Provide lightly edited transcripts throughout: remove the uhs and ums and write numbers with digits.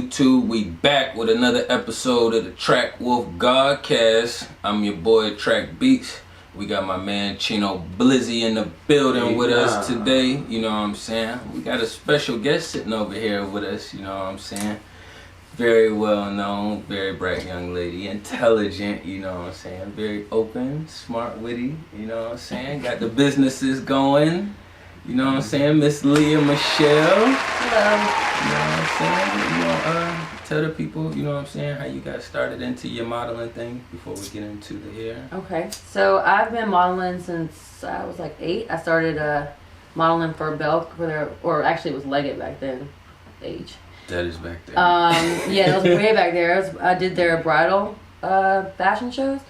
YouTube? We back with another episode of the TrakWolf Godcast. I'm your boy TrakBeatz. We got my man Cheno Bliss in the building with us today. You know what I'm saying? We got a special guest sitting over here with us. You know what I'm saying? Very well known, very bright young lady, intelligent. You know what I'm saying? Very open, smart, witty. You know what I'm saying? Got the businesses going. You know what I'm saying? Miss Leah Michelle. Hello. You know what I'm saying? You want tell the people, you know what I'm saying, how you got started into your modeling thing before we get into the hair. Okay, so I've been modeling since I was like 8. I started modeling for Belk, or actually it was Leggett back then, age. That is back there. Yeah, it was way back there. I did their bridal fashion shows.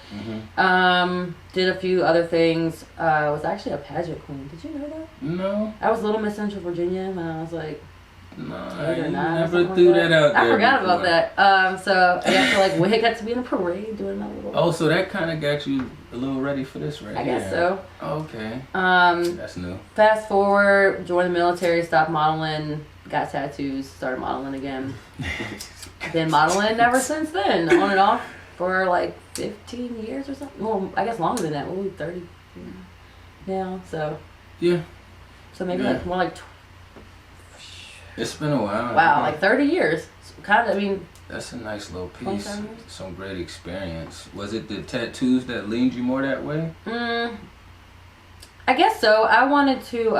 Did a few other things. I was actually a pageant queen. Did you know that? No. I was Little Miss Central Virginia when I was like no, 8 or 9. never threw that out there. I forgot before. about that. So I got to like got to be in a parade doing my little. Oh, so that kind of got you a little ready for this right I here. guess so. Okay. That's new. Fast forward, joined the military, stopped modeling, got tattoos, started modeling again. Been modeling ever since then, on and off for like 15 years or something. Well, I guess longer than that. We'll be 30 now, so. Yeah. So maybe like more like. It's been a while. Wow, like 30 years. Kind of, I mean. That's a nice little piece. Some great experience. Was it the tattoos that leaned you more that way? I guess so. I wanted to,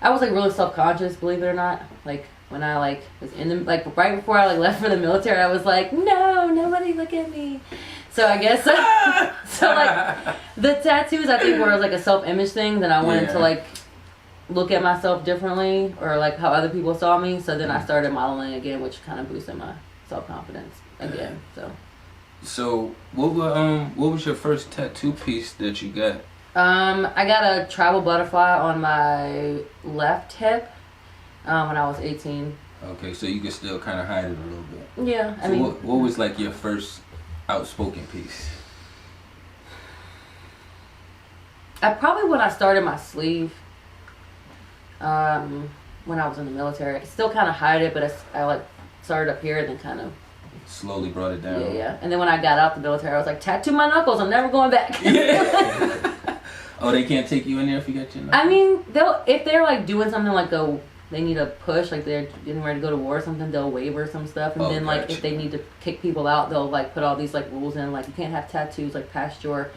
I was like really self-conscious, believe it or not. Like when I like was in the, like right before I like left for the military, I was like, no, nobody look at me. So I guess, so like the tattoos I think were like a self-image thing. Then I wanted to like look at myself differently, or like how other people saw me. So then I started modeling again, which kind of boosted my self-confidence again. So what was your first tattoo piece that you got? I got a travel butterfly on my left hip when I was 18. Okay, so you could still kind of hide it a little bit. Yeah, I so mean, what was like your first outspoken piece? When I started my sleeve. When I was in the military, I still kind of hide it, but I like started up here and then kind of slowly brought it down. Yeah. And then when I got out the military, I was like, tattoo my knuckles. I'm never going back. Yeah. Oh, they can't take you in there if you got your knuckles? I mean, if they're like doing something like they need a push, like they're getting ready to go to war or something, they'll waiver some stuff. And then like if they need to kick people out, they'll like put all these like rules in, like you can't have tattoos like past your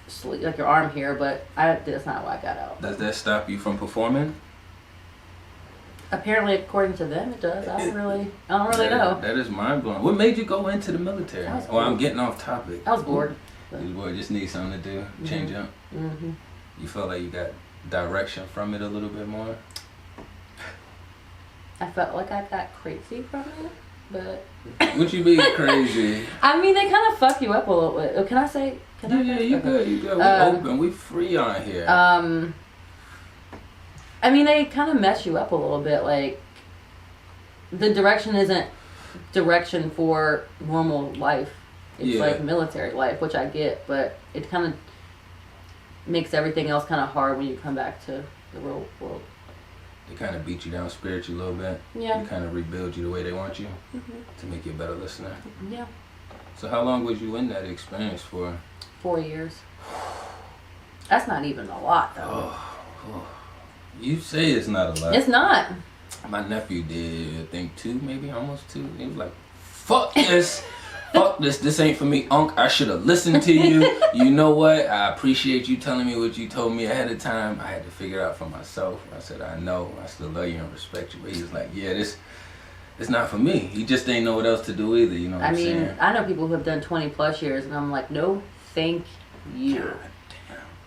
sleeve, like your arm here. But that's not why I got out. Does that stop you from performing? Apparently, according to them, it does. I don't really know. That is mind blowing. What made you go into the military? Oh, I'm getting off topic. I was bored. You was bored. Just need something to do. Change up. You felt like you got direction from it a little bit more. I felt like I got crazy from it, but. What you mean crazy? I mean, they kind of fuck you up a little bit. Can I say? Yeah, you good. You good. We open. We free on here. I mean, they kind of mess you up a little bit. Like, the direction isn't direction for normal life. It's like military life, which I get, but it kind of makes everything else kind of hard when you come back to the real world. They kind of beat you down spiritually a little bit. Yeah. They kind of rebuild you the way they want you to make you a better listener. Yeah. So how long was you in that experience for? 4 years. That's not even a lot, though. Oh. You say it's not a lot. It's not. My nephew did, I think 2, maybe almost 2. He was like, fuck this. Fuck this. This ain't for me, Unc. I should have listened to you. You know what? I appreciate you telling me what you told me ahead of time. I had to figure it out for myself. I said, I know. I still love you and respect you. But he was like, yeah, this it's not for me. He just ain't know what else to do either. You know what I'm saying? I know people who have done 20 plus years, and I'm like, no, thank you. God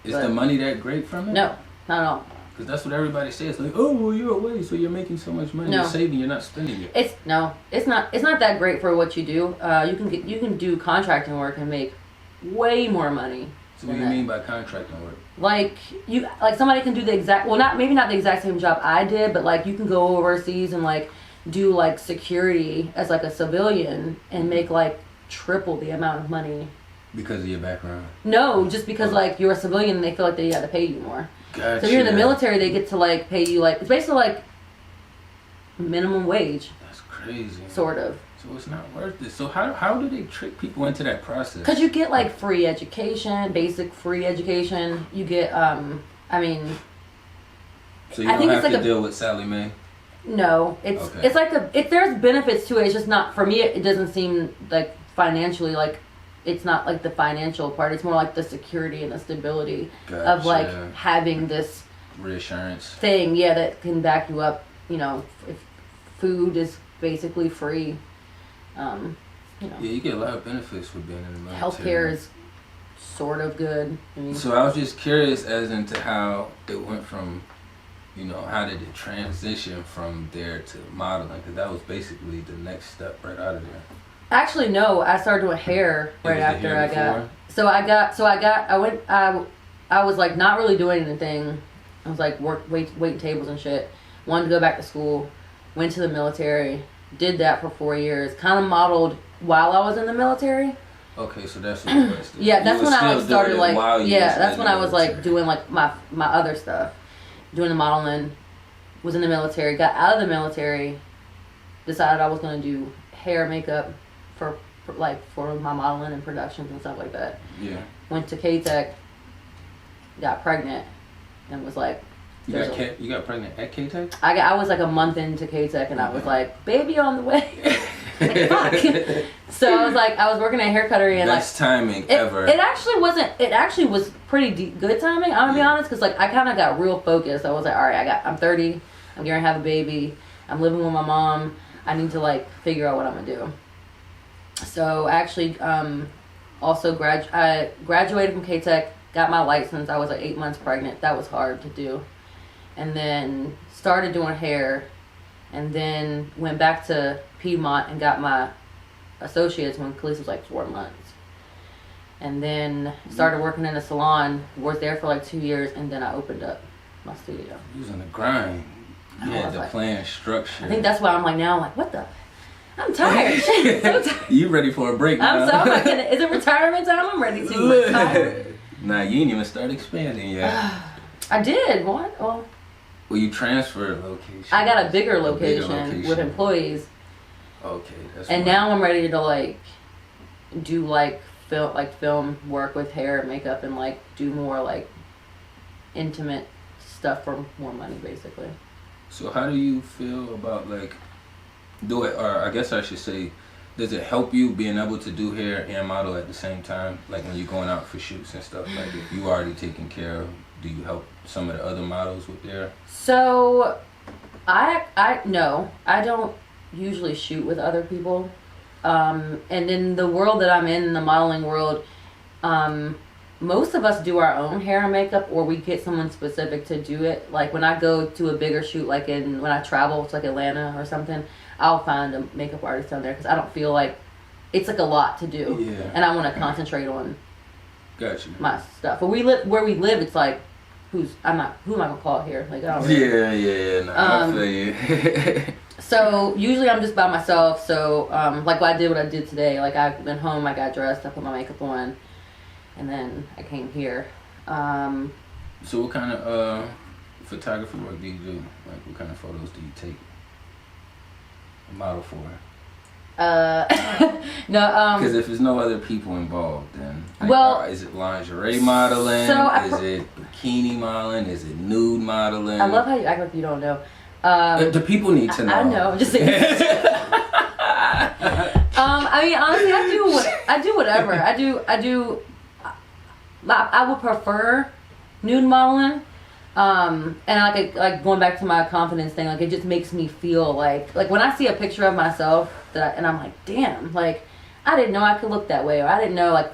damn. Is the money that great from it? No, not at all. Because that's what everybody says. Like, oh, well, you're away, so you're making so much money. No. You're saving, you're not spending it. It's not that great for what you do. You can do contracting work and make way more money. So what do you mean by contracting work? Like somebody can do the exact, maybe not the exact same job I did, but like you can go overseas and like do like security as like a civilian and make like triple the amount of money. Because of your background? No, just because like you're a civilian and they feel like they got to pay you more. Gotcha. So if you're in the military, they get to like pay you like, it's basically like minimum wage. That's crazy. Sort of. So it's not worth it. So how do they trick people into that process? Because you get like free education, basic free education. You get, I mean. So you don't have to deal with Sally Mae? No, it's like there's benefits to it. It's just not, for me, it doesn't seem like financially, like, it's not like the financial part. It's more like the security and the stability of like having this reassurance thing, yeah, that can back you up. You know, if food is basically free. You know. Yeah, you get a lot of benefits for being in the military. Healthcare is sort of good. I mean, so I was just curious as into how it went from, you know, how did it transition from there to modeling? Because that was basically the next step right out of there. Actually, no. I started doing hair right after I got. I was like not really doing anything. I was like waiting tables and shit. Wanted to go back to school. Went to the military. Did that for 4 years. Kind of modeled while I was in the military. Okay, so that's what it was. Yeah, that's when I started like. Yeah, that's when I was like doing like my other stuff, doing the modeling. Was in the military. Got out of the military. Decided I was going to do hair, makeup, for my modeling and productions and stuff like that. Yeah. Went to K-Tech. Got pregnant, and was like. You got pregnant at K-Tech? I was like a month into K-Tech, and I was like, baby on the way. Like, fuck. So I was working at a hair cuttery, and best timing ever. It actually wasn't. It actually was pretty good timing. I'm gonna be honest, because like I kind of got real focused. I was like, all right, I'm 30. I'm gonna have a baby. I'm living with my mom. I need to like figure out what I'm gonna do. So actually, also I graduated from K-Tech. Got my license. I was like 8 months pregnant. That was hard to do. And then started doing hair, and then went back to Piedmont and got my associates when Khalees was like 4 months. And then started working in a salon, worked there for like 2 years, and then I opened up my studio. You was on the grind. Yeah, the plan, structure. I think that's why I'm like, what the? I'm tired. So tired. You ready for a break now? I'm like, is it retirement time? I'm ready to retire. Nah, you didn't even start expanding yet. I did. What? Well, you transferred location. I got a bigger location with employees. Okay, that's. And now I'm ready to like do like film work with hair and makeup, and like do more like intimate stuff for more money, basically. So how do you feel about like or I guess I should say, does it help you being able to do hair and model at the same time? Like when you're going out for shoots and stuff, like if you already taken care of, do you help some of the other models with their? So, I don't usually shoot with other people. And in the world that I'm in the modeling world, most of us do our own hair and makeup, or we get someone specific to do it. Like when I go to a bigger shoot, like when I travel to like Atlanta or something, I'll find a makeup artist down there because I don't feel like it's like a lot to do. Yeah. And I want to concentrate on my stuff. But where we live, it's like, who am I gonna call here? Like, I don't really. I feel you. So usually I'm just by myself. So like what I did today. Like I went home, I got dressed, I put my makeup on, and then I came here. So what kind of photography work do you do? Like what kind of photos do you take? A model for? No. Because if there's no other people involved, then is it lingerie modeling? Is it bikini modeling? Is it nude modeling? I love how you act like you don't know. The people need to know. I know. I'm just saying. I mean, honestly, I do whatever. I would prefer nude modeling. And like going back to my confidence thing, like it just makes me feel like when I see a picture of myself and I'm like, damn, like I didn't know I could look that way, or I didn't know, like,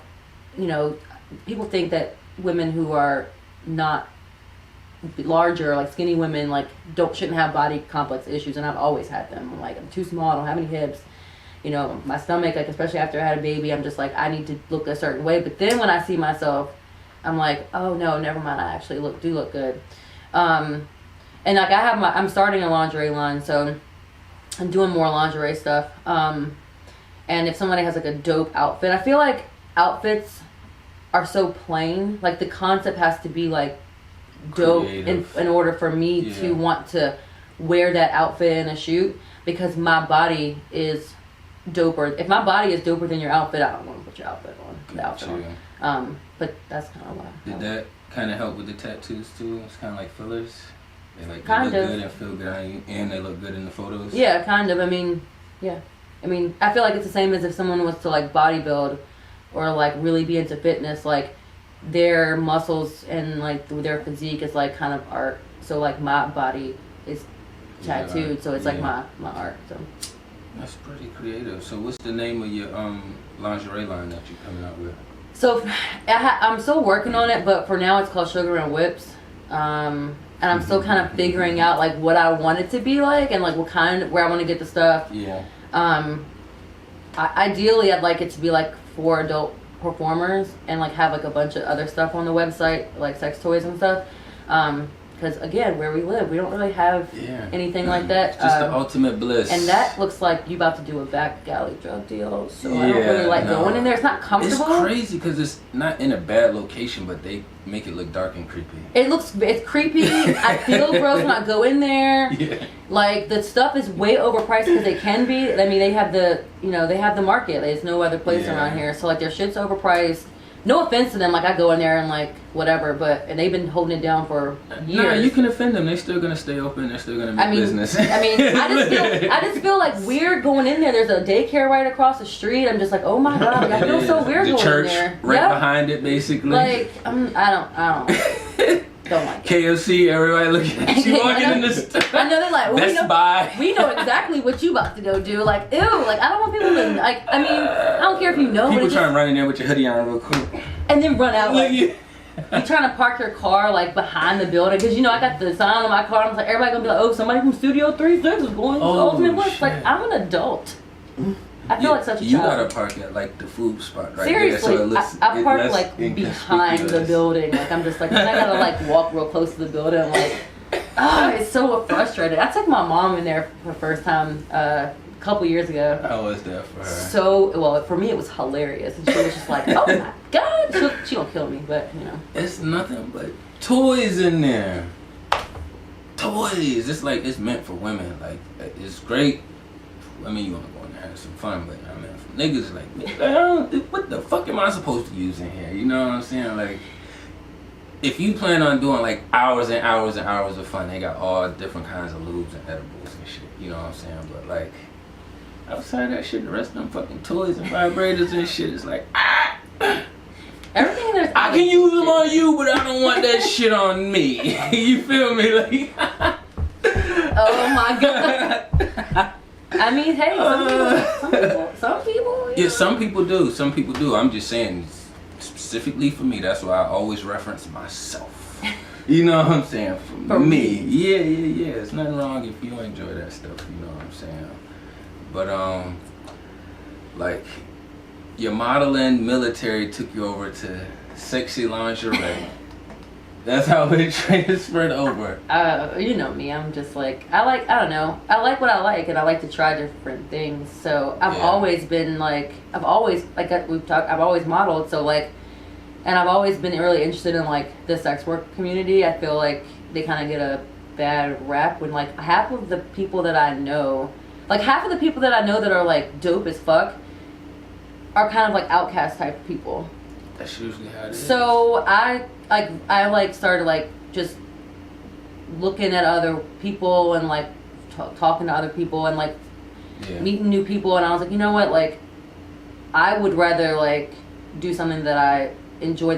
you know, people think that women who are not larger, like skinny women, like shouldn't have body complex issues, and I've always had them. I'm like, I'm too small, I don't have any hips, you know, my stomach, like especially after I had a baby, I'm just like, I need to look a certain way. But then when I see myself, I'm like, oh no, never mind, I actually do look good. And like I'm starting a lingerie line, so I'm doing more lingerie stuff. And if somebody has like a dope outfit, I feel like outfits are so plain, like the concept has to be like dope in order for me to want to wear that outfit in a shoot because my body is doper. If my body is doper than your outfit, I don't want to put your outfit on. The outfit on. But that's kind of why. Did that kind of help with the tattoos too? It's kind of like fillers. They look good and feel good on you, and they look good in the photos. Yeah, kind of. I mean, yeah. I mean, I feel like it's the same as if someone was to like bodybuild or like really be into fitness. Like their muscles and like their physique is like kind of art. So like my body is tattooed, so it's like my art. So that's pretty creative. So what's the name of your lingerie line that you're coming out with? So I'm still working on it, but for now it's called Sugar and Whips. And I'm still kind of figuring out like what I want it to be like and like where I want to get the stuff. Yeah. Ideally I'd like it to be like for adult performers and like have like a bunch of other stuff on the website, like sex toys and stuff. Because again, where we live, we don't really have anything like that. It's just the ultimate bliss. And that looks like you about to do a back alley drug deal. So I don't really like going in there. It's not comfortable. It's crazy because it's not in a bad location, but they make it look dark and creepy. It's creepy. I feel gross when I go in there. Yeah. Like the stuff is way overpriced because they can be. I mean, they have the market. There's no other place around here. So like their shit's overpriced. No offense to them, like I go in there and like whatever, and they've been holding it down for years. No, you can offend them. They're still gonna stay open. They're still gonna make business. I just feel like weird going in there. There's a daycare right across the street. I'm just like, oh my god, I feel so weird going church in there. Right behind it, basically. Like I don't like it. KFC, everybody looking at you walking in the store. I know they're like, Best Buy. We know exactly what you about to go do. Like, ew, like I don't want people to like. I mean, I don't care if you know. People trying to run in there with your hoodie on real quick. And then run out. Like, you're trying to park your car like behind the building because I got the sign on my car. I'm like, everybody gonna be like, oh, somebody from Studio 36 is going to Ultimate Bliss. Like, I'm an adult. I feel like such a child. You gotta park at like the food spot right Seriously, there. So I park like behind the building. Like I'm just like, I gotta like walk real close to the building. I'm like, it's so frustrating. I took my mom in there for the first time a couple years ago. How was that for her? So, well, for me it was hilarious. And she was just like, oh my god. She don't kill me, but you know. It's nothing but toys in there. Toys. It's like, it's meant for women. Like, it's great. I mean, you wanna go in there and have some fun, but I mean, for niggas like me, what the fuck am I supposed to use in here? You know what I'm saying? Like, if you plan on doing like hours and hours and hours of fun, they got all different kinds of lubes and edibles and shit. You know what I'm saying? But like, outside that shit, the rest of them fucking toys and vibrators and shit is like, everything there's. I can use them on you, but I don't want that shit on me. You feel me? Like, oh my god. I mean, hey, some people. Yeah, some people do. Some people do. I'm just saying, specifically for me, that's why I always reference myself. You know what I'm saying? For me. Yeah. It's nothing wrong if you enjoy that stuff. You know what I'm saying? But like, your modeling military took you over to sexy lingerie. That's how it transferred over. You know me. I'm just like, I don't know. I like what I like, and I like to try different things. So I've always been like, I've always modeled. So like, and I've always been really interested in like the sex work community. I feel like they kind of get a bad rap when like half of the people that I know that are like dope as fuck are kind of like outcast type of people. That's usually how it is. So I started like just looking at other people and like talking to other people and like meeting new people, and I was like, you know what, like I would rather like do something that I enjoy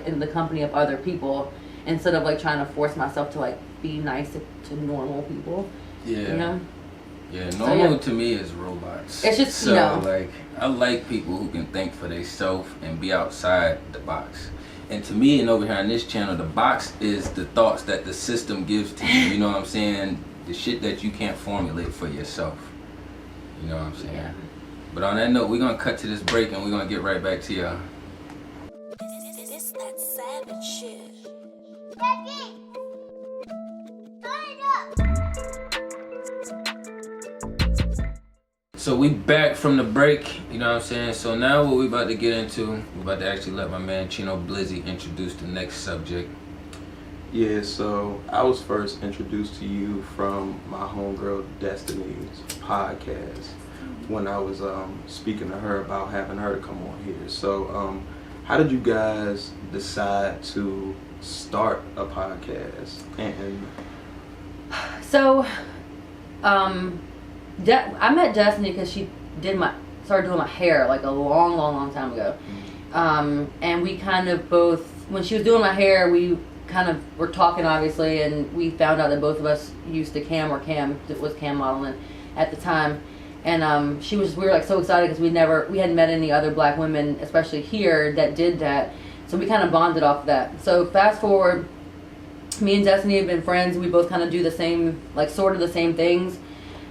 in the company of other people instead of like trying to force myself to like be nice to normal people. Yeah. You know? Yeah, normal to me is robots. It's just, you know. Like, I like people who can think for themselves and be outside the box. And to me, and over here on this channel, the box is the thoughts that the system gives to you. You know what I'm saying? The shit that you can't formulate for yourself. You know what I'm saying? Yeah. But on that note, we're going to cut to this break and we're going to get right back to y'all. This that savage shit. Daddy, turn it up. So we back from the break, you know what I'm saying? So now what we about to get into, we about to actually let my man Cheno Bliss introduce the next subject. Yeah, so I was first introduced to you from my homegirl Destiny's podcast when I was speaking to her about having her to come on here. So how did you guys decide to start a podcast? And So, I met Destiny because she started doing my hair like a long time ago. And we kind of both, when she was doing my hair, we kind of were talking obviously, and we found out that both of us used to cam modeling at the time. And we were like so excited because we hadn't met any other black women, especially here, that did that. So we kind of bonded off of that. So fast forward, me and Destiny have been friends. We both kind of do the same, like sort of the same things.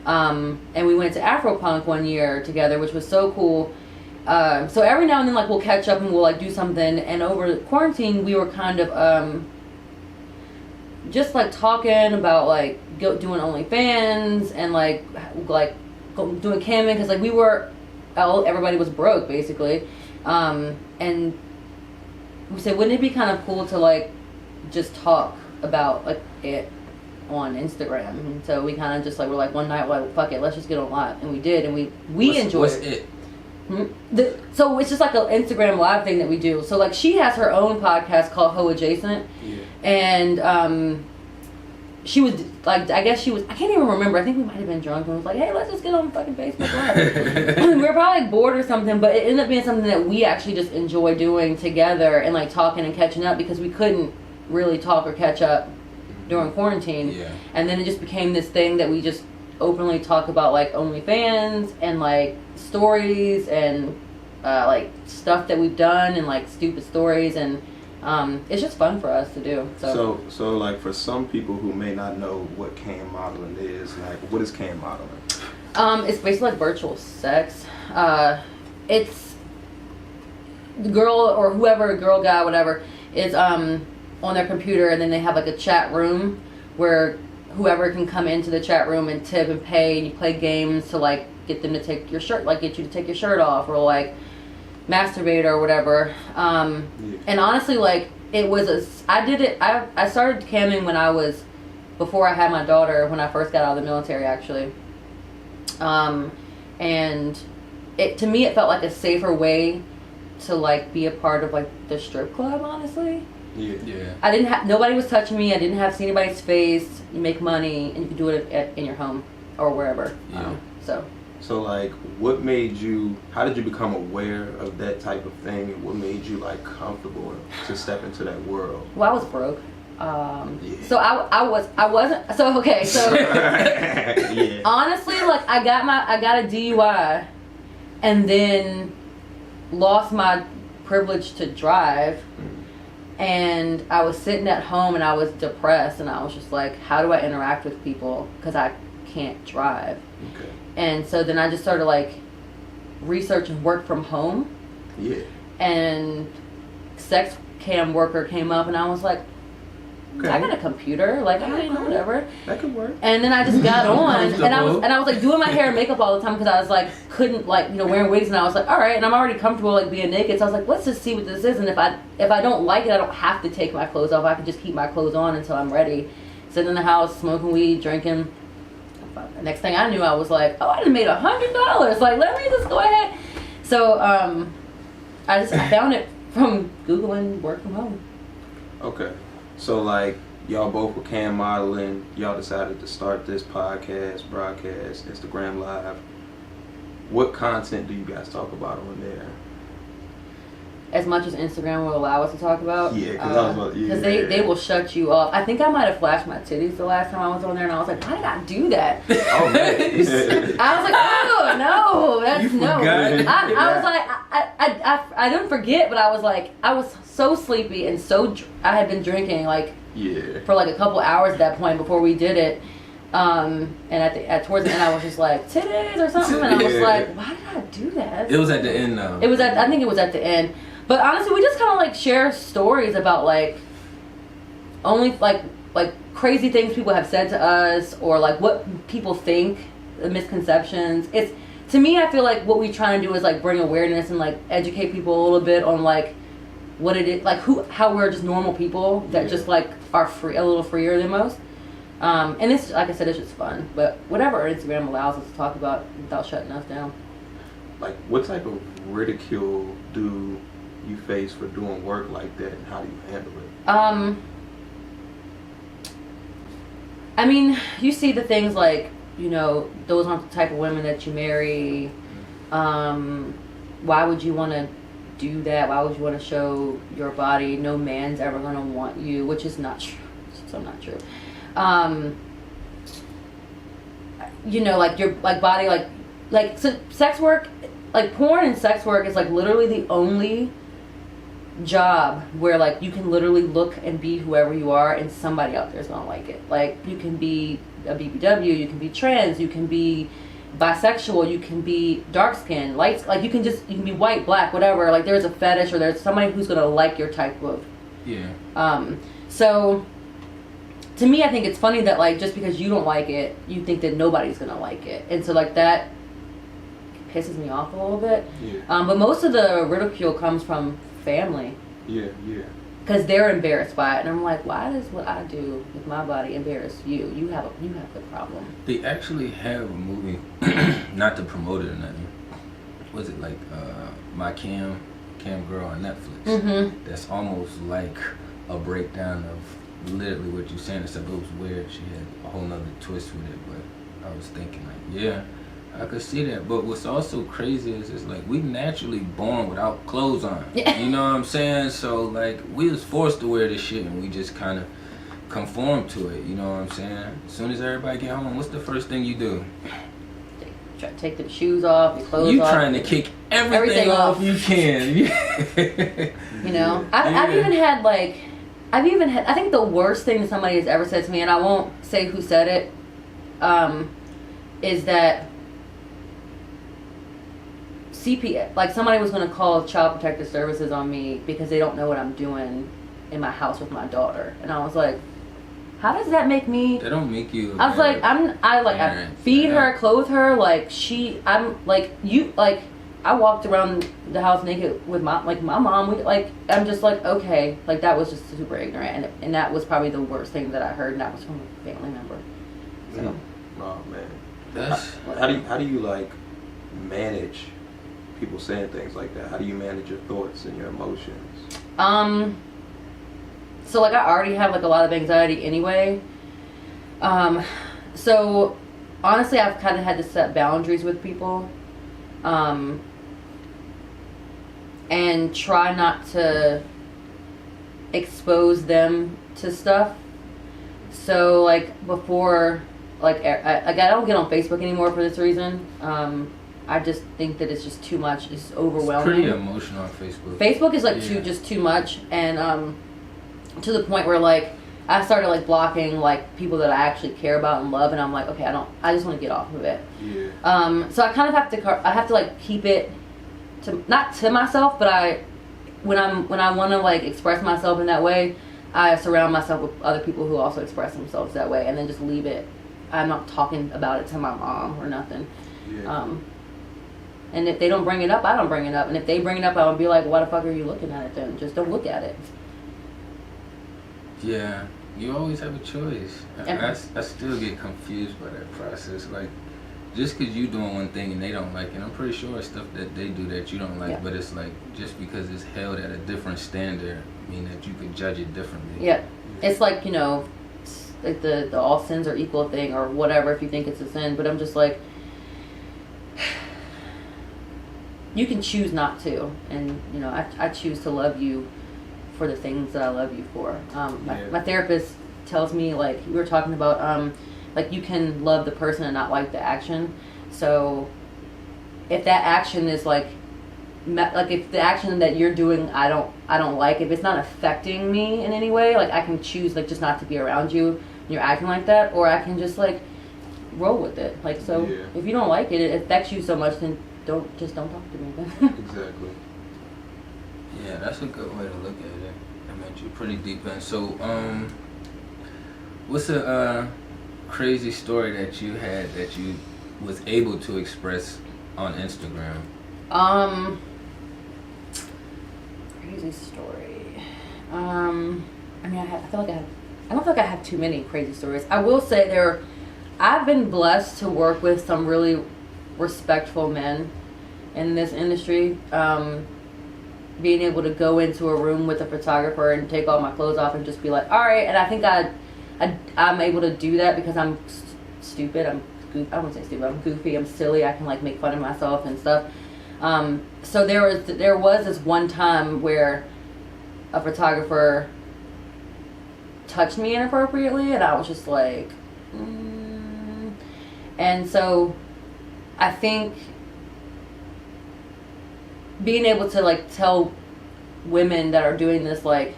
And we went to Afropunk one year together, which was so cool. So every now and then, like, we'll catch up and we'll like do something. And over quarantine, we were kind of just like talking about like doing OnlyFans and like doing camming, because like everybody was broke basically. And we said, wouldn't it be kind of cool to like just talk about like it on Instagram? And so we kind of just like were like one night, like, fuck it, let's just get on live. And we did, and we enjoyed it. So it's just like an Instagram live thing that we do. So like she has her own podcast called Ho Adjacent. yeah. And she was like, I guess she was, I can't even remember, I think we might have been drunk and was like, hey, let's just get on fucking Facebook Live. We were probably like bored or something, but it ended up being something that we actually just enjoy doing together and like talking and catching up, because we couldn't really talk or catch up during quarantine. Yeah. And then it just became this thing that we just openly talk about, like OnlyFans and like stories and like stuff that we've done and like stupid stories, and it's just fun for us to do. So like for some people who may not know what cam modeling is, like what is cam modeling? It's basically like virtual sex. It's the girl or whoever, girl, guy, whatever, is on their computer, and then they have like a chat room where whoever can come into the chat room and tip and pay, and you play games to like get them to take your shirt, like get you to take your shirt off, or like masturbate or whatever. And honestly, like I started camming before I had my daughter, when I first got out of the military actually. And to me it felt like a safer way to like be a part of like the strip club, honestly. Yeah. Nobody was touching me. I didn't have to see anybody's face. You make money and you can do it in your home or wherever. Yeah. So like, how did you become aware of that type of thing, and what made you like comfortable to step into that world? Well, I was broke. So I wasn't, so okay, so yeah. honestly, like I got a DUI and then lost my privilege to drive. And I was sitting at home and I was depressed, and I was just like, how do I interact with people, because I can't drive. Okay. And so then I just started like researching work from home. Yeah. And sex cam worker came up, and I was like, okay, I got a computer, like whatever. That could work. And then I just got on, and I was like doing my hair and makeup all the time, because I was like couldn't like wearing wigs, and I was like, all right, and I'm already comfortable like being naked, so I was like, let's just see what this is, and if I don't like it, I don't have to take my clothes off. I can just keep my clothes on until I'm ready. Sitting in the house, smoking weed, drinking. The next thing I knew, I was like, oh, I done made $100. Like, let me just go ahead. So I found it from Googling work from home. Okay. So like, y'all both were cam modeling. Y'all decided to start this podcast, broadcast, Instagram Live. What content do you guys talk about on there? As much as Instagram will allow us to talk about. Yeah, because they will shut you off. I think I might have flashed my titties the last time I was on there, and I was like, why did I do that? Oh, man. I was like, oh no, that's You no. forgot? I was like, I didn't forget, but I was like, I was so sleepy and I had been drinking like for like a couple hours at that point before we did it. And towards the end, I was just like, titties or something, and I was like, why did I do that? It was at the end though. I think it was at the end. But honestly, we just kind of like share stories about like only like crazy things people have said to us, or like what people think, the misconceptions. It's, to me, I feel like what we try to do is like bring awareness and like educate people a little bit on like what it is, like how we're just normal people that just like are free, a little freer than most. And it's, like I said, it's just fun. But whatever Instagram allows us to talk about without shutting us down. Like, what type of ridicule do you face for doing work like that, and how do you handle it? I mean, you see the things like, you know, those aren't the type of women that you marry. Why would you want to do that? Why would you want to show your body? No man's ever going to want you, which is not true. So not true. You know, like your like body, like so sex work, like porn and sex work is like literally the only job where like you can literally look and be whoever you are and somebody out there is gonna like it. Like you can be a BBW, you can be trans, you can be bisexual, you can be dark skinned, light, like you can be white, black, whatever. Like there's a fetish or there's somebody who's gonna like your type of. So to me, I think it's funny that like just because you don't like it, you think that nobody's gonna like it, and so like that pisses me off a little bit. But most of the ridicule comes from family. Because they're embarrassed by it, and I'm like, why does what I do with my body embarrass you? You have the problem. They actually have a movie, not to promote it or nothing. Was it like My Cam Girl on Netflix? That's almost like a breakdown of literally what you're saying, except it was weird. She had a whole nother twist with it, but I was thinking like, yeah, I could see that. But what's also crazy is it's like we naturally born without clothes on. You know what I'm saying? So like we was forced to wear this shit and we just kind of conform to it. You know what I'm saying? As soon as everybody get home, what's the first thing you do? Try to take the shoes off, your clothes off. You trying to kick everything off you can. You know? I've even had I think the worst thing that somebody has ever said to me, and I won't say who said it, is that like somebody was going to call Child Protective Services on me because they don't know what I'm doing in my house with my daughter. And I was like, how does that make me? They don't make you. I was like, I feed her, clothe her, I walked around the house naked with my mom. I'm just like, okay, like that was just super ignorant, and that was probably the worst thing that I heard, and that was from a family member. So. Oh man, how do you like manage people saying things like that? How do you manage your thoughts and your emotions? So like I already have like a lot of anxiety anyway. So honestly, I've kind of had to set boundaries with people. And try not to expose them to stuff. So like before, like I don't get on Facebook anymore for this reason. I just think that it's just too much. It's overwhelming. It's pretty emotional on Facebook. Facebook is like too much, and to the point where like I started like blocking like people that I actually care about and love, and I'm like, okay, I just want to get off of it. So I kind of have to like keep it not to myself, but when I want to like express myself in that way, I surround myself with other people who also express themselves that way, and then just leave it. I'm not talking about it to my mom or nothing. And if they don't bring it up, I don't bring it up. And if they bring it up, I would be like, why the fuck are you looking at it then? Just don't look at it. Yeah, you always have a choice. I still get confused by that process. Like, just because you doing one thing and they don't like it, I'm pretty sure it's stuff that they do that you don't like, but it's like, just because it's held at a different standard, mean that you can judge it differently. It's like, you know, like the all sins are equal thing or whatever if you think it's a sin, but I'm just like, you can choose not to, and you know, I choose to love you for the things that I love you for. My therapist tells me, like we were talking about, like you can love the person and not like the action. So if that action is like if the action that you're doing I don't like, if it's not affecting me in any way, like I can choose like just not to be around you and you're acting like that, or I can just like roll with it. Like, so if you don't like it, it affects you so much, then don't talk to me then. Exactly. Yeah, that's a good way to look at it. I mean, you're pretty deep in. So, what's a crazy story that you had that you was able to express on Instagram? Crazy crazy story. I mean, I don't feel like I have too many crazy stories. I will say I've been blessed to work with some really respectful men in this industry. Being able to go into a room with a photographer and take all my clothes off and just be like, all right. And I think I'm able to do that because I'm stupid. I wouldn't say stupid. I'm goofy. I'm silly. I can like make fun of myself and stuff. So there was this one time where a photographer touched me inappropriately, and I was just like, And so I think being able to like tell women that are doing this, like,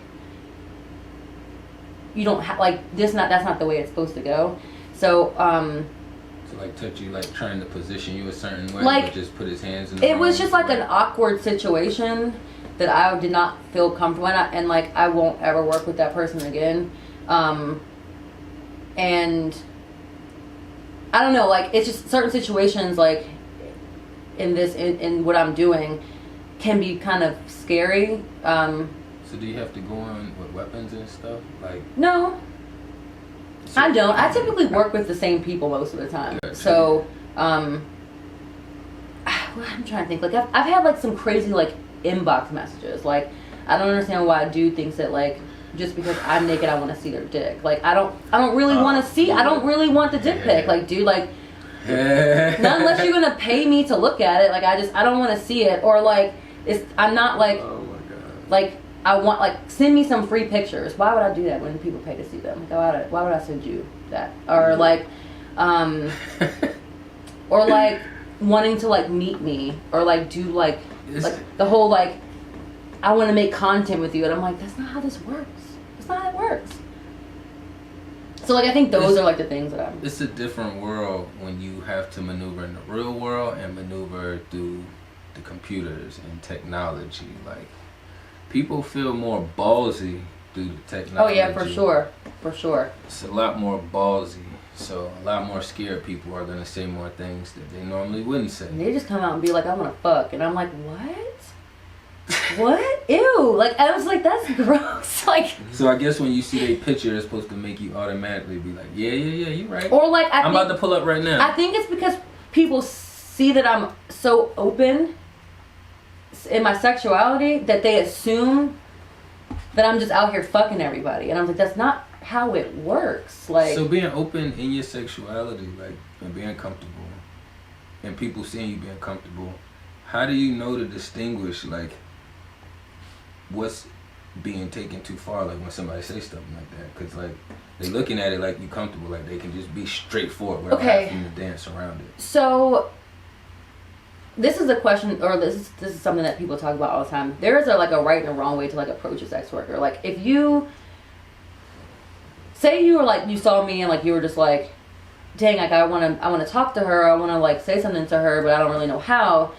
you don't have like that's not the way it's supposed to go. So so like touch you, like trying to position you a certain way, like, but just put his hands in. It was just like an awkward situation that I did not feel comfortable in, and like I won't ever work with that person again. And I don't know, like it's just certain situations like in what I'm doing can be kind of scary. So do you have to go on with weapons and stuff? Like no, I don't. I typically work with the same people most of the time. Gotcha. So I'm trying to think. Like I've had like some crazy like inbox messages. Like I don't understand why a dude thinks that like just because I'm naked I want to see their dick. Like I don't really want to see. I don't really want the dick pic. Like dude, like not unless you're gonna pay me to look at it. Like I don't want to see it. Or like I'm not like Oh my god. like I want like send me some free pictures. Why would I do that when people pay to see them? Like, why would I send you that? Or like or like wanting to like meet me or like do like the whole like I want to make content with you, and I'm like, that's not how this works. That's not how it works. So like I think those are like the things that I'm. It's a different world when you have to maneuver in the real world and maneuver through the computers and technology. Like people feel more ballsy through the technology. Oh yeah, for sure, for sure. It's a lot more ballsy. So a lot more scared people are gonna say more things that they normally wouldn't say. And they just come out and be like, I want to fuck, and I'm like, what? What? Ew! Like I was like, that's gross. Like. So I guess when you see a picture, it's supposed to make you automatically be like, yeah, you're right. Or like I'm about to pull up right now. I think it's because people see that I'm so open in my sexuality that they assume that I'm just out here fucking everybody, and I'm like, that's not how it works. Like, so being open in your sexuality, like, and being comfortable, and people seeing you being comfortable, how do you know to distinguish like what's being taken too far? Like when somebody says something like that, because like they're looking at it like you comfortable, like they can just be straightforward without having to dance around it. So this is a question, or this is something that people talk about all the time. There is like a right and a wrong way to like approach a sex worker. Like if you say you were like, you saw me and like you were just like, dang, like I want to talk to her, I want to like say something to her, but I don't really know how.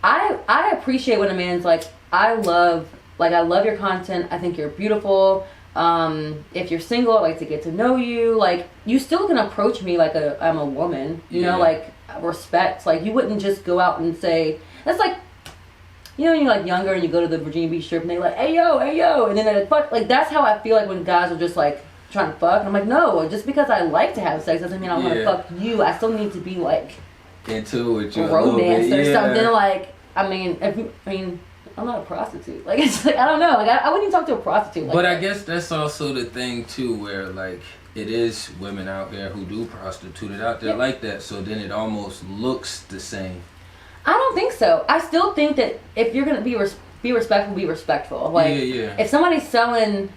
I appreciate when a man's like, I love your content, I think you're beautiful. If you're single, I'd like to get to know you. Like you still can approach me like I'm a woman, you know, like respect. Like you wouldn't just go out and say, that's like, you know, when you're like younger and you go to the Virginia Beach strip and they're like, hey yo, and then they're fuck. Like that's how I feel like when guys are just like trying to fuck, and I'm like, no, just because I like to have sex doesn't mean I want to fuck you. I still need to be like into it, you romance or something. Like I mean, I'm not a prostitute. Like it's like I don't know. Like I wouldn't even talk to a prostitute. Like but I guess that's also the thing too, where like it is women out there who do prostitute it out there like that. So then it almost looks the same. I don't think so. I still think that if you're gonna be respectful, be respectful. Like if somebody's selling,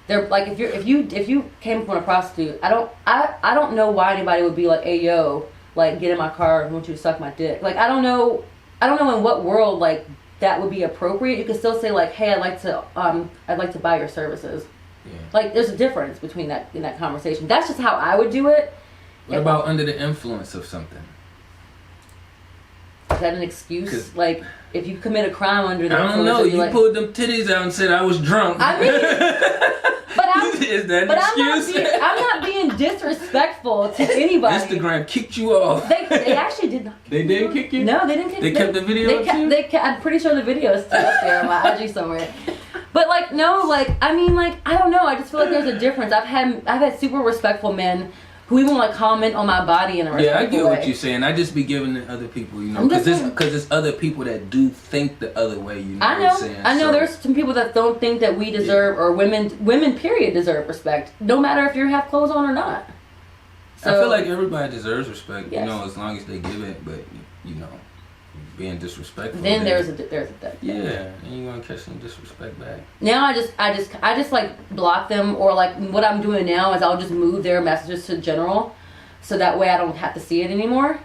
they're like if you came from a prostitute, I don't know why anybody would be like, hey yo, like get in my car, I want you to suck my dick. Like I don't know in what world like that would be appropriate. You could still say like, hey, I'd like to buy your services. Yeah. Like there's a difference between that in that conversation. That's just how I would do it. What about under the influence of something? Is that an excuse? Like, if you commit a crime under the I don't know. You like, pulled them titties out and said I was drunk. I mean, is that an excuse? I'm not being disrespectful to anybody. Instagram kicked you off. They actually did not. They didn't kick you? No, they didn't kick They kept the video up too? I'm pretty sure the video is still up there on my IG somewhere. But like, no, like, I mean, like, I don't know. I just feel like there's a difference. I've had super respectful men who even like comment on my body in a respectful way. Yeah, I get what you're saying. I just be giving it other people, you know, because there's other people that do think the other way, you know what I'm saying? I know there's some people that don't think that we deserve, or women period deserve respect, no matter if you have clothes on or not. So, I feel like everybody deserves respect, yes. you know, as long as they give it, but, you know, being disrespectful. Then there's a depth. Yeah, and you're gonna catch some disrespect back. Now I just like block them, or like what I'm doing now is I'll just move their messages to general, so that way I don't have to see it anymore.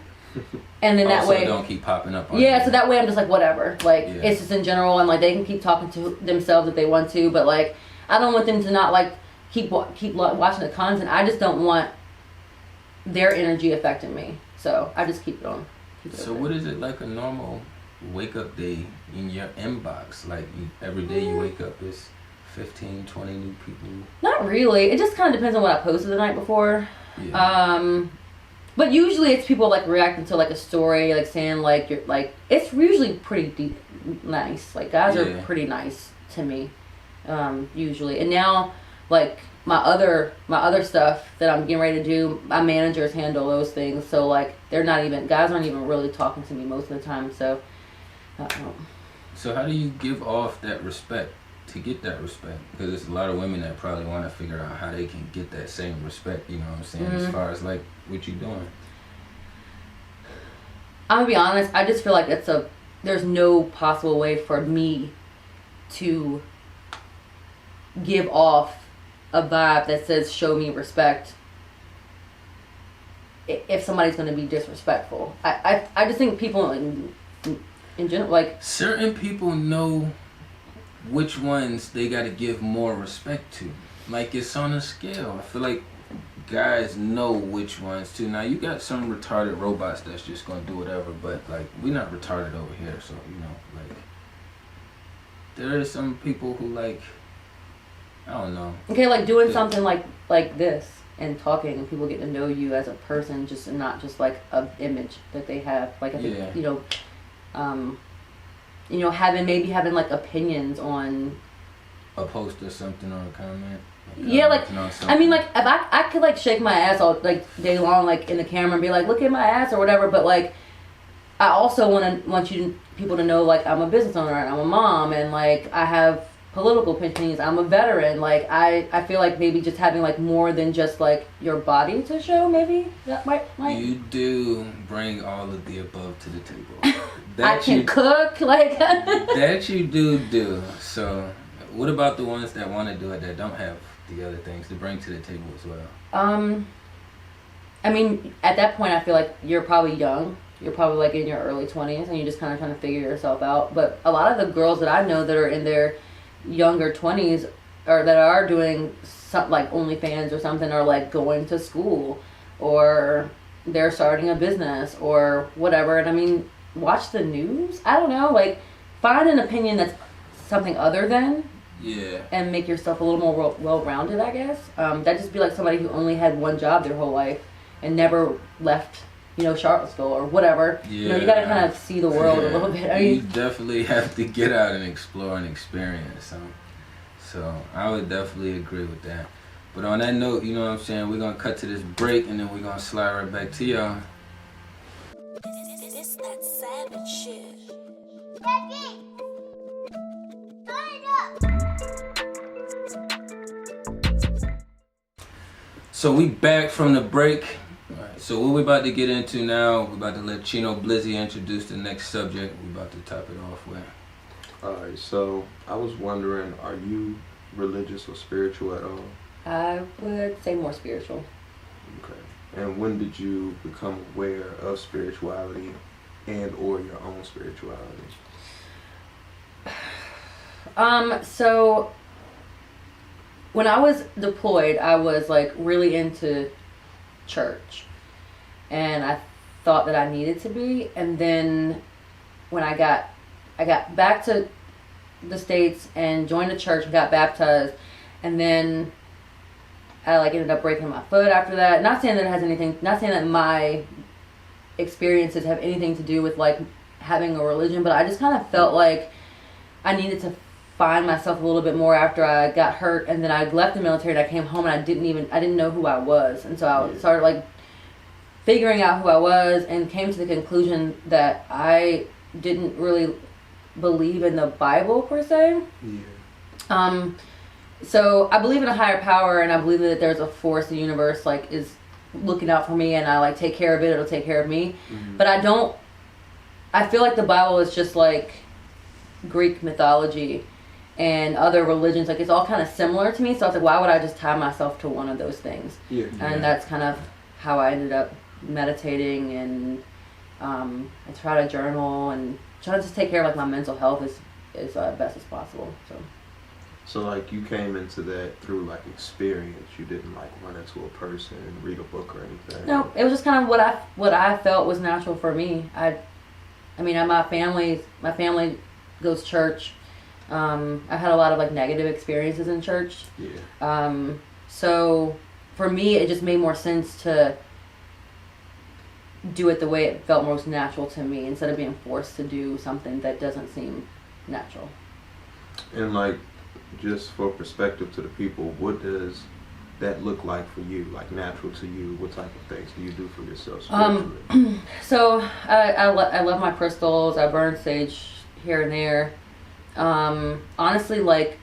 And then that way they don't keep popping up on yeah, you. so that way I'm just like whatever. Like it's just in general, and like they can keep talking to themselves if they want to, but like I don't want them to not like keep watching the content. I just don't want their energy affecting me. So I just keep it on. So what is it like a normal wake up day in your inbox? Like every day you wake up, is 15, 20 new people? Not really. It just kind of depends on what I posted the night before. Yeah. But usually it's people like reacting to like a story, like saying like you're like, it's usually pretty nice. Like guys are pretty nice to me, usually. And now like my other stuff that I'm getting ready to do, my managers handle those things. So like guys aren't even really talking to me most of the time. So. So how do you give off that respect to get that respect? Because there's a lot of women that probably want to figure out how they can get that same respect, you know what I'm saying, as far as like what you doing. I'm gonna be honest, I just feel like there's no possible way for me to give off a vibe that says show me respect if somebody's gonna be disrespectful. I just think people in general, like certain people know which ones they got to give more respect to. Like it's on a scale. I feel like guys know which ones too. Now you got some retarded robots that's just gonna do whatever, but like we're not retarded over here, so you know, like there are some people who like, I don't know. Okay, like doing something like this and talking and people get to know you as a person, just not just like an image that they have. Like I think you know, having like opinions on a post or something or a comment. I mean, like if I could like shake my ass all like day long, like in the camera and be like, look at my ass or whatever. But like, I also want people to know like I'm a business owner and I'm a mom and like I have political opinions. I'm a veteran. Like I feel like maybe just having like more than just like your body to show, maybe that might. You do bring all of the above to the table. I can cook like that. You do. So, what about the ones that want to do it that don't have the other things to bring to the table as well? I mean, at that point, I feel like you're probably young. You're probably like in your early 20s, and you're just kind of trying to figure yourself out. But a lot of the girls that I know that are in their younger 20s or that are doing something like OnlyFans or something, are like going to school or they're starting a business or whatever. And I mean, watch the news. I don't know, like find an opinion that's something other than and make yourself a little more well-rounded, I guess. That'd just be like somebody who only had one job their whole life and never left, you know, Charlottesville or whatever. You know, you gotta kind of see the world a little bit. I mean, you definitely have to get out and explore and experience. So I would definitely agree with that. But on that note, you know what I'm saying, we're gonna cut to this break and then we're gonna slide right back to y'all. This that savage shit. So we back from the break. Alright, so what we're about to get into now, we're about to let Cheno Bliss introduce the next subject. We're about to top it off with. Alright, so I was wondering, are you religious or spiritual at all? I would say more spiritual. Okay. And when did you become aware of spirituality and or your own spirituality? So when I was deployed, I was like really into church and I thought that I needed to be, and then when I got back to the States and joined a church and got baptized, and then I like ended up breaking my foot after that. Not saying that it has anything, not saying that my experiences have anything to do with like having a religion, but I just kind of felt like I needed to find myself a little bit more after I got hurt, and then I left the military and I came home and I didn't know who I was, and so I started like figuring out who I was and came to the conclusion that I didn't really believe in the Bible per se. Yeah. So I believe in a higher power, and I believe that there's a force, the universe like is looking out for me, and I like take care of it, it'll take care of me. Mm-hmm. But I feel like the Bible is just like Greek mythology and other religions, like it's all kind of similar to me, so I was like, why would I just tie myself to one of those things? Yeah. And that's kind of how I ended up meditating, and I try to journal and try to just take care of like my mental health as best as possible. So like you came into that through like experience. You didn't like run into a person and read a book or anything. No, it was just kind of what I felt was natural for me. I mean, my family goes to church. I had a lot of like negative experiences in church. Yeah. So for me, it just made more sense to do it the way it felt most natural to me, instead of being forced to do something that doesn't seem natural. And like, just for perspective to the people, what does that look like for you? Like natural to you, what type of things do you do for yourself spiritually? So I love my crystals. I burn sage here and there. Honestly, like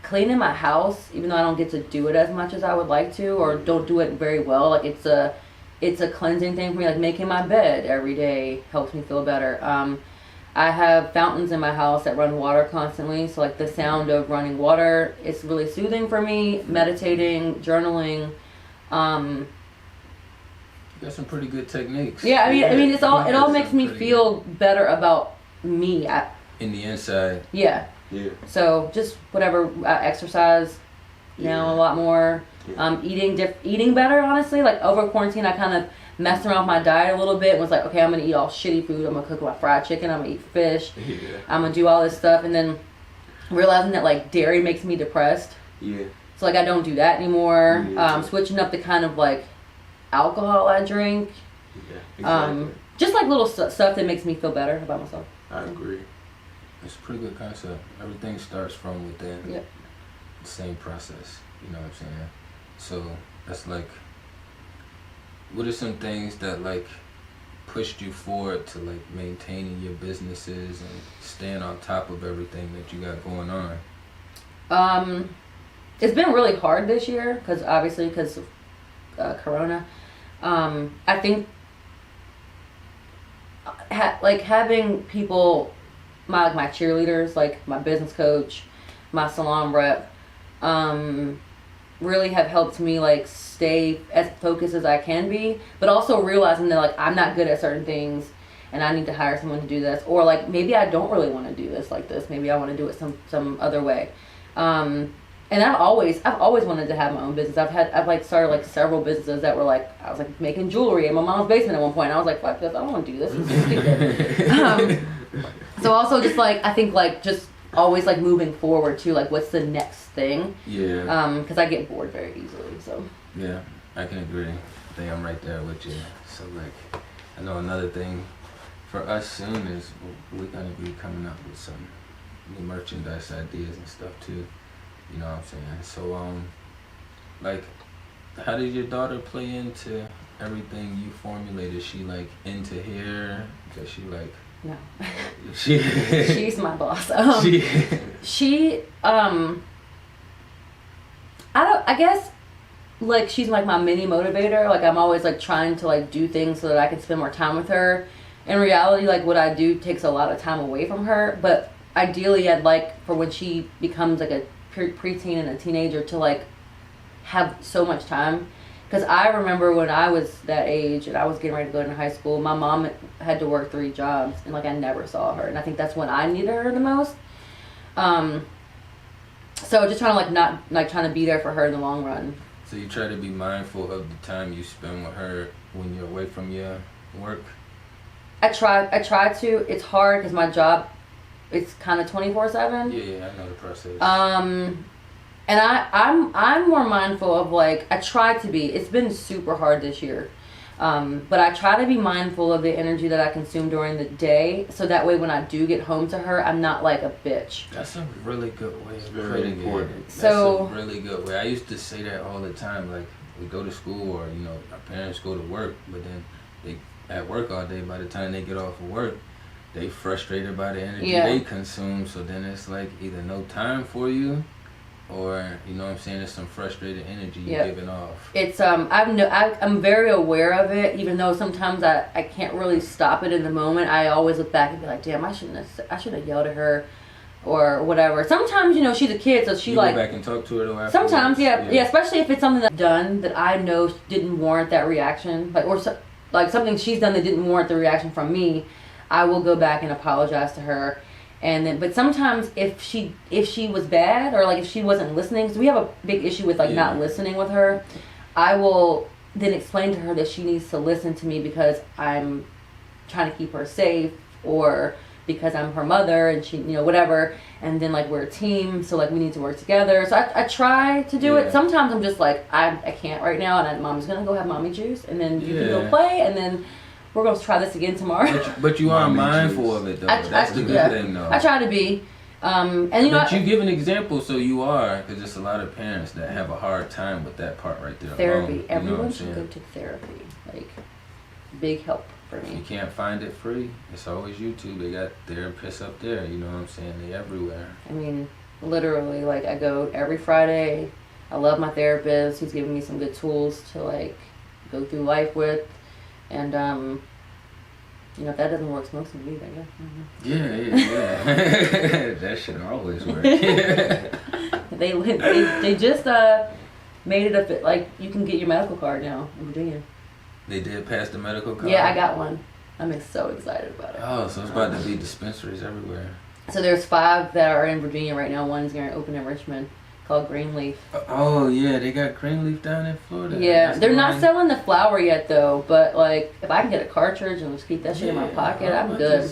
cleaning my house, even though I don't get to do it as much as I would like to, or don't do it very well, like it's a cleansing thing for me. Like making my bed every day helps me feel better. I have fountains in my house that run water constantly, so like the sound of running water is really soothing for me. Meditating, journaling. You got some pretty good techniques. Yeah, I mean, it all makes me feel better about me. In the inside. Yeah. Yeah. So just whatever, exercise now a lot more. Yeah. Eating better, honestly. Like over quarantine, I kind of messed around with my diet a little bit and was like, okay, I'm gonna eat all shitty food. I'm gonna cook my fried chicken. I'm gonna eat fish. Yeah. I'm gonna do all this stuff, and then realizing that like dairy makes me depressed. Yeah. So like I don't do that anymore. Yeah. Switching up the kind of like alcohol I drink. Yeah. Exactly. Just like little stuff that makes me feel better about myself. I agree. It's a pretty good concept. Everything starts from within. Yep. The same process. You know what I'm saying? So that's like, what are some things that like pushed you forward to like maintaining your businesses and staying on top of everything that you got going on? It's been really hard this year because of Corona. I think having people, my cheerleaders, like my business coach, my salon rep, really have helped me like stay as focused as I can be, but also realizing that like I'm not good at certain things and I need to hire someone to do this, or like maybe I don't really want to do this like this. Maybe I want to do it some other way. And I've always wanted to have my own business. I've like started like several businesses that were like, I was like making jewelry in my mom's basement at one point. And I was like, fuck this, I don't want to do this. It's stupid. So also just like, I think like just always like moving forward to like what's the next thing. Yeah. Because I get bored very easily. So. Yeah, I can agree. I think I'm right there with you. So like, I know another thing for us soon is we're gonna be coming up with some new merchandise ideas and stuff too. You know what I'm saying? So like, how did your daughter play into everything you formulated? Is she like into hair? Does she like? No. She's my boss. I guess like she's like my mini motivator. Like I'm always like trying to like do things so that I can spend more time with her. In reality, like what I do takes a lot of time away from her, but ideally I'd like for when she becomes like a preteen and a teenager to like have so much time. Because I remember when I was that age and I was getting ready to go into high school, my mom had to work 3 jobs and like I never saw her, and I think that's when I needed her the most. So just trying to like not like trying to be there for her in the long run. So you try to be mindful of the time you spend with her when you're away from your work? I try to. It's hard because my job, it's kind of 24/7. Yeah, I know the process. And I'm more mindful of like, I try to be. It's been super hard this year. But I try to be mindful of the energy that I consume during the day, so that way when I do get home to her, I'm not like a bitch. That's a really good way of very putting important. it. So That's a really good way. I used to say that all the time. Like, we go to school, or our parents go to work, but then they at work all day. By the time they get off of work, they frustrated by the energy they consume. So then it's like either no time for you, or there's some frustrated energy you're giving off. It's I'm very aware of it, even though sometimes I can't really stop it in the moment. I always look back and be like, damn, I shouldn't have yelled at her or whatever. Sometimes she's a kid, so she you like go back and talk to her though. Sometimes yeah, especially if it's something that's done that I know didn't warrant that reaction, like something she's done that didn't warrant the reaction from me. I will go back and apologize to her. And then, but sometimes if she was bad, or like if she wasn't listening, because we have a big issue with like not listening with her, I will then explain to her that she needs to listen to me because I'm trying to keep her safe, or because I'm her mother and she, whatever. And then like we're a team, so like we need to work together. So I try to do it. Sometimes I'm just like, I can't right now, and Mom's gonna go have mommy juice, and then you can go play, and then we're going to try this again tomorrow. But you are mindful of it, though. That's the good thing, though. I try to be. But you give an example, so you are, because there's a lot of parents that have a hard time with that part right there. Therapy. Everyone should go to therapy. Like, big help for me. If you can't find it free, it's always YouTube. They got therapists up there, you know what I'm saying? They everywhere. I mean, literally, like, I go every Friday. I love my therapist. He's giving me some good tools to, like, go through life with. And, if that doesn't work, smoke some weed, I guess. Yeah. That should always work. They just made it like you can get your medical card now in Virginia. They did pass the medical card? Yeah, I got one. I'm so excited about it. Oh, so it's about to be dispensaries everywhere. So there's 5 that are in Virginia right now. One's going to open in Richmond, called Greenleaf. Oh yeah, they got Greenleaf down in Florida. Yeah, they're not selling the flower yet though, but like if I can get a cartridge and just keep that shit in my pocket, I'm good.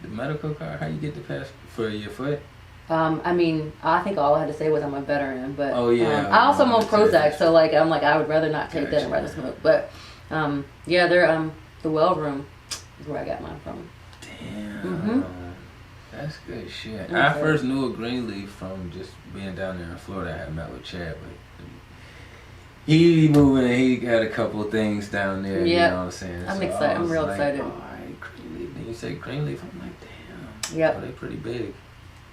The medical card, how you get the pass for your foot? I mean, I think all I had to say was I'm a veteran, but I also am on Prozac, so like I would rather not take that and rather smoke. But they're the Well Room is where I got mine from. Damn. That's good shit. I first knew of Greenleaf from just being down there in Florida. I had met with Chad, but he moving. He got a couple of things down there. You know what I'm saying? I'm excited. I'm real excited. All right, Greenleaf. Then you say Greenleaf. I'm like, damn. Yep. Oh, they pretty big.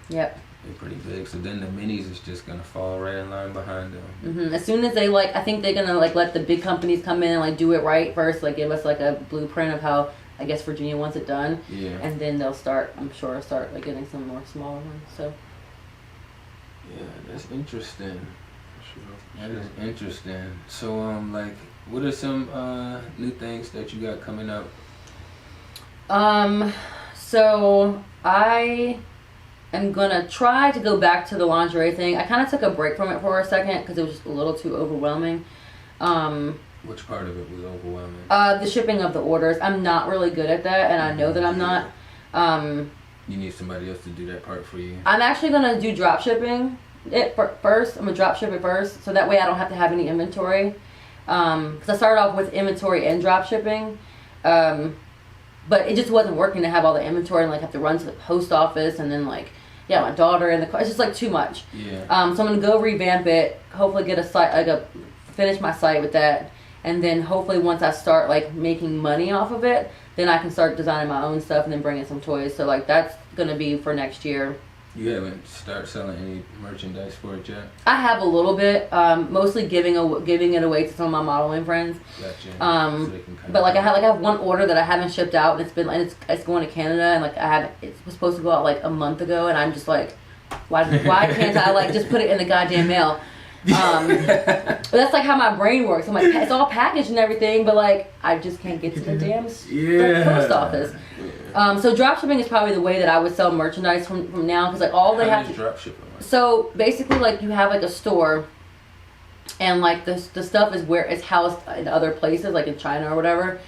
Yep. They're pretty big. So then the minis is just gonna fall right in line behind them. As soon as they I think they're gonna let the big companies come in and like do it right first. Like give us like a blueprint of how I guess Virginia wants it done. Yeah. And then they'll start like getting some more smaller ones. So. Yeah, that's interesting. That is interesting. So what are some new things that you got coming up? So I am gonna try to go back to the lingerie thing. I kind of took a break from it for a second because it was just a little too overwhelming. Which part of it was overwhelming? The shipping of the orders. I'm not really good at that, and I know that I'm not. You need somebody else to do that part for you. I'm actually gonna do drop shipping first. I'm gonna drop ship it first, so that way I don't have to have any inventory. Because I started off with inventory and drop shipping, but it just wasn't working to have all the inventory and like have to run to the post office and then like my daughter in the car. It's just like too much. Yeah. So I'm gonna go revamp it. Hopefully get a site finish my site with that, and then hopefully once I start like making money off of it, then I can start designing my own stuff and then bring in some toys. So like that's gonna be for next year. You haven't started selling any merchandise for it yet? I have a little bit, mostly giving it away to some of my modeling friends. Gotcha. So but like I have one order that I haven't shipped out, and it's going to Canada, and like it was supposed to go out like a month ago, and I'm just like, why can't I like just put it in the goddamn mail? But that's like how my brain works. I'm like, it's all packaged and everything, but like I just can't get to the damn post office. So drop shipping is probably the way that I would sell merchandise from now, because like all they have to drop shipping. So basically, like you have like a store, and like the stuff is where it's housed in other places, like in China or whatever,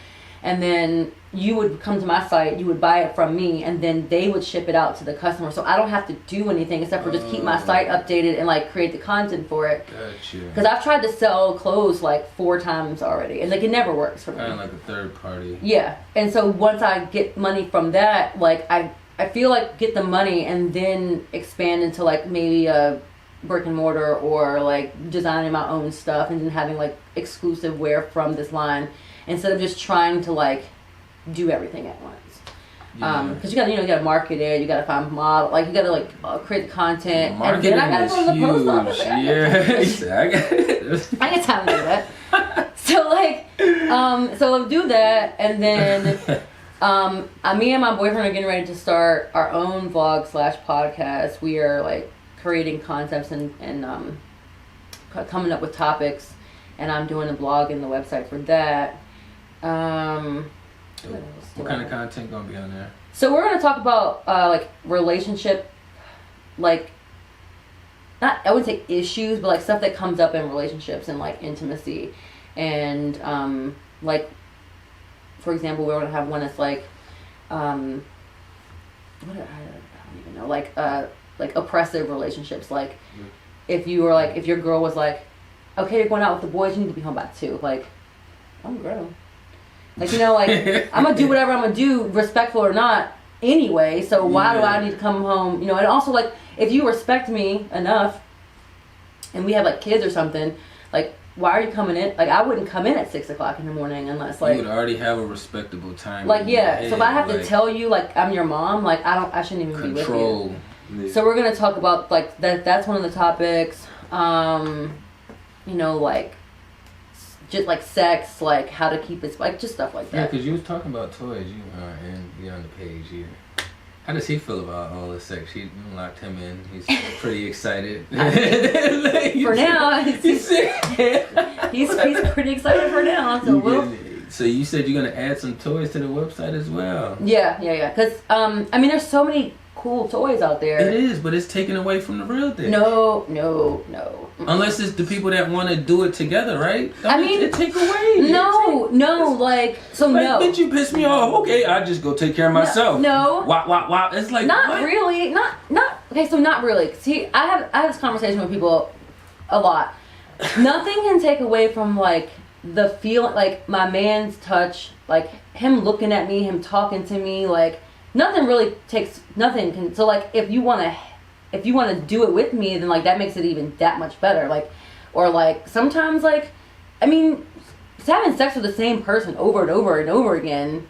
and then you would come to my site, you would buy it from me, and then they would ship it out to the customer. So I don't have to do anything except for just keep my site updated and like create the content for it. Gotcha. Because I've tried to sell clothes like 4 times already, and like it never works for me. Kind of like a third party. Yeah, and so once I get money from that, like I feel like get the money and then expand into like maybe a brick and mortar or like designing my own stuff and then having like exclusive wear from this line instead of just trying to like do everything at once. Because you gotta market it, you gotta find model, like you gotta like create the content, Marketing and then I gotta go to the post office. Like, I get time to do that. So like, so I'll do that, and then me and my boyfriend are getting ready to start our own vlog / podcast. We are like creating concepts and coming up with topics, and I'm doing the blog and the website for that. What kind of content gonna be on there? So we're gonna talk about like relationship, like not I wouldn't say issues, but like stuff that comes up in relationships and like intimacy, and like for example, we're gonna have one that's like I don't even know, like oppressive relationships. Like if you were like if your girl was like, okay, you're going out with the boys, you need to be home by 2. Like I'm grown. Like, you know, like, I'm going to do whatever I'm going to do, respectful or not, anyway. So why do I need to come home? You know, and also, like, if you respect me enough and we have, like, kids or something, like, why are you coming in? Like, I wouldn't come in at 6 o'clock in the morning unless, like... You would already have a respectable time. Like, yeah. Head, so if I have like, to tell you, like, I'm your mom, like, I shouldn't even be with you. Yeah. So we're going to talk about, like, that's one of the topics. You know, like... just like sex, like how to keep it, like just stuff like that. Yeah, because you was talking about toys, and you on the page. How does he feel about all this sex? You locked him in. He's pretty excited. For now, he's pretty excited for now. So you said you're gonna add some toys to the website as well. Yeah. Because I mean, there's so many cool toys out there. It is, but it's taken away from the real thing. No. Unless it's the people that want to do it together, right? I mean, it take away. No, like so like, no. Bitch, you piss me off. Okay, I just go take care of myself. No. Wow. It's like not what? really. Not. Okay, so not really. See, I have this conversation with people a lot. Nothing can take away from like the feeling, like my man's touch, like him looking at me, him talking to me, like nothing really takes. Nothing can. So like if you want to do it with me, then like that makes it even that much better. Like, or like sometimes like, I mean, having sex with the same person over and over and over again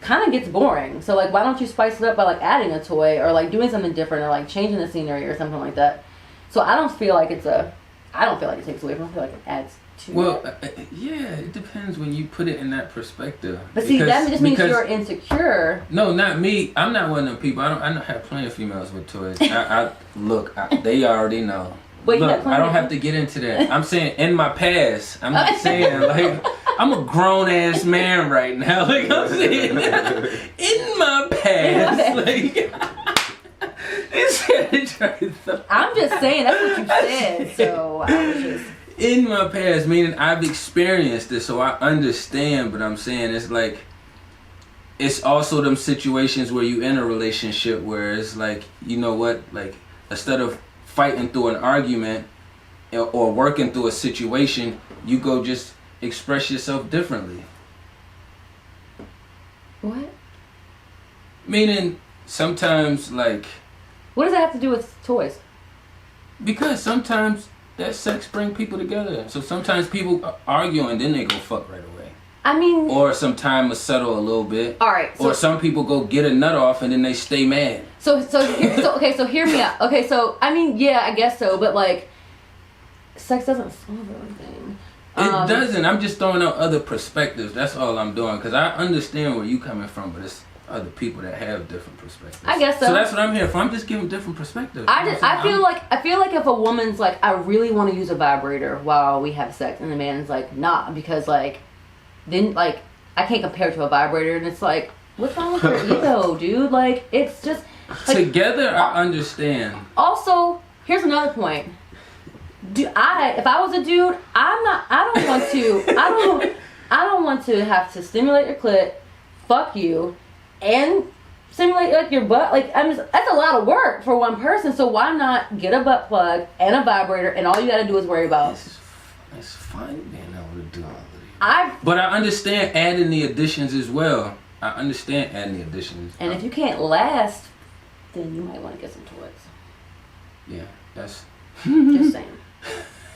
kind of gets boring. So like, why don't you spice it up by like adding a toy or like doing something different or like changing the scenery or something like that. So I don't feel like it takes away from it. I feel like it adds to it. Well, yeah, it depends when you put it in that perspective. But see, that just means you're insecure. No, not me. I'm not one of them people. I have plenty of females with toys. They already know. Wait, look, I don't have to get into that. I'm saying in my past. I'm not saying like I'm a grown ass man right now. Like I'm saying in my past. Like I'm just saying that's what you said. So I was just. In my past, meaning I've experienced this, so I understand. But I'm saying it's like, it's also them situations where you in a relationship where it's like, you know what, like instead of fighting through an argument or working through a situation, you go just express yourself differently. What? Meaning sometimes like. What does that have to do with toys? Because sometimes that sex bring people together. So sometimes people argue and then they go fuck right away. I mean... Or some time will settle a little bit. Alright. So, or some people go get a nut off and then they stay mad. So hear me out. Okay, so, I mean, yeah, I guess so. But, like, sex doesn't solve everything. It doesn't. I'm just throwing out other perspectives. That's all I'm doing. Because I understand where you coming from, but it's other people that have different perspectives. I guess so. So that's what I'm here for. I'm just giving different perspectives. I feel like if a woman's like, I really want to use a vibrator while we have sex, and the man's like, nah, because like, then like I can't compare it to a vibrator, and it's like, what's wrong with your ego, dude? Like, it's just like, together. I understand. Also, here's another point. If I was a dude, I don't want to have to stimulate your clit fuck you and simulate like your butt. Like that's a lot of work for one person. So why not get a butt plug and a vibrator, and all you got to do is worry about. It's fun being able to do all of these. But I understand adding the additions as well. I understand adding the additions. And if you can't last, then you might want to get some toys. Yeah, that's. Just saying.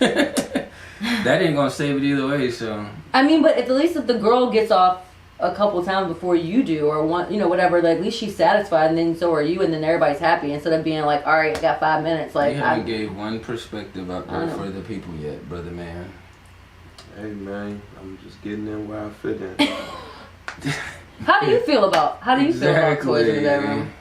That ain't gonna save it either way. So. I mean, but at least if the girl gets off a couple times before you do, or one, whatever, like, at least she's satisfied, and then so are you, and then everybody's happy, instead of being like, all right, I got 5 minutes. Like, you haven't gave one perspective out there for the people yet, brother man. Hey man, I'm just getting in where I fit in. How do you feel about toys in the bedroom?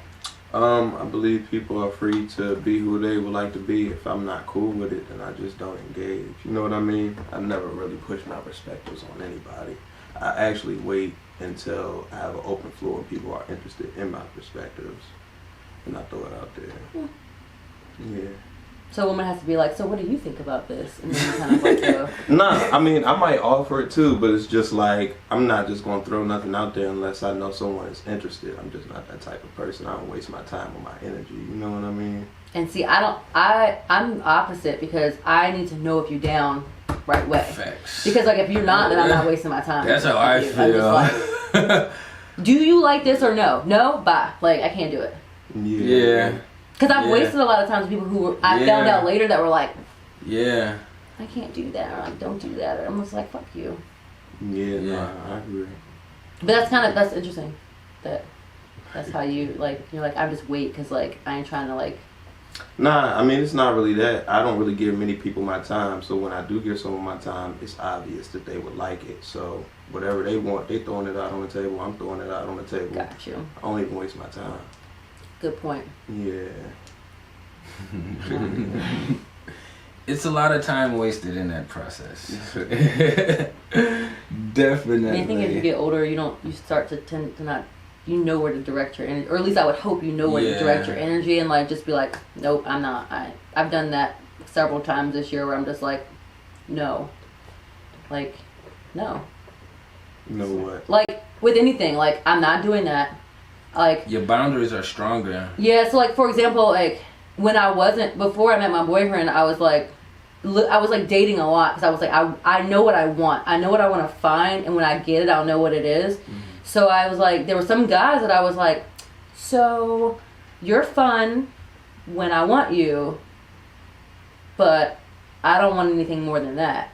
I believe people are free to be who they would like to be. If I'm not cool with it, then I just don't engage. You know what I mean? I never really push my perspectives on anybody. I actually wait until I have an open floor and people are interested in my perspectives, and I throw it out there. Yeah. So a woman has to be like, so what do you think about this? And then you kind of like go. Nah, I mean, I might offer it too, but it's just like, I'm not just going to throw nothing out there unless I know someone is interested. I'm just not that type of person. I don't waste my time with my energy. You know what I mean? And see, I'm opposite, because I need to know if you're down right away. Facts. Because like if you're not, then I'm not wasting my time. That's how I feel. I'm just like, do you like this or no? No? Bye. Like, I can't do it. Yeah. Because I've wasted a lot of times with people who I found out later that were like, yeah, I can't do that, or like, don't do that, or I'm just like, fuck you. Yeah. I agree. But that's interesting. That's how you're like, I just wait because like I ain't trying to like. Nah, I mean, it's not really that. I don't really give many people my time, so when I do give someone my time, it's obvious that they would like it. So whatever they want, they throwing it out on the table, I'm throwing it out on the table. Got you. I don't even waste my time. Good point. Yeah. It's a lot of time wasted in that process. Definitely. I think as you get older, you start to tend to not, where to direct your energy, or at least I would hope you know where to direct your energy, and like just be like, nope, I'm not. I've done that several times this year where I'm just like, no, like, no. You know what? Like with anything, like I'm not doing that. Like your boundaries are stronger. Yeah, so like for example, like when before I met my boyfriend, I was like dating a lot, because I was like, I know what I want. I know what I want to find, and when I get it, I'll know what it is. Mm-hmm. So I was like, there were some guys that I was like, so you're fun when I want you, but I don't want anything more than that.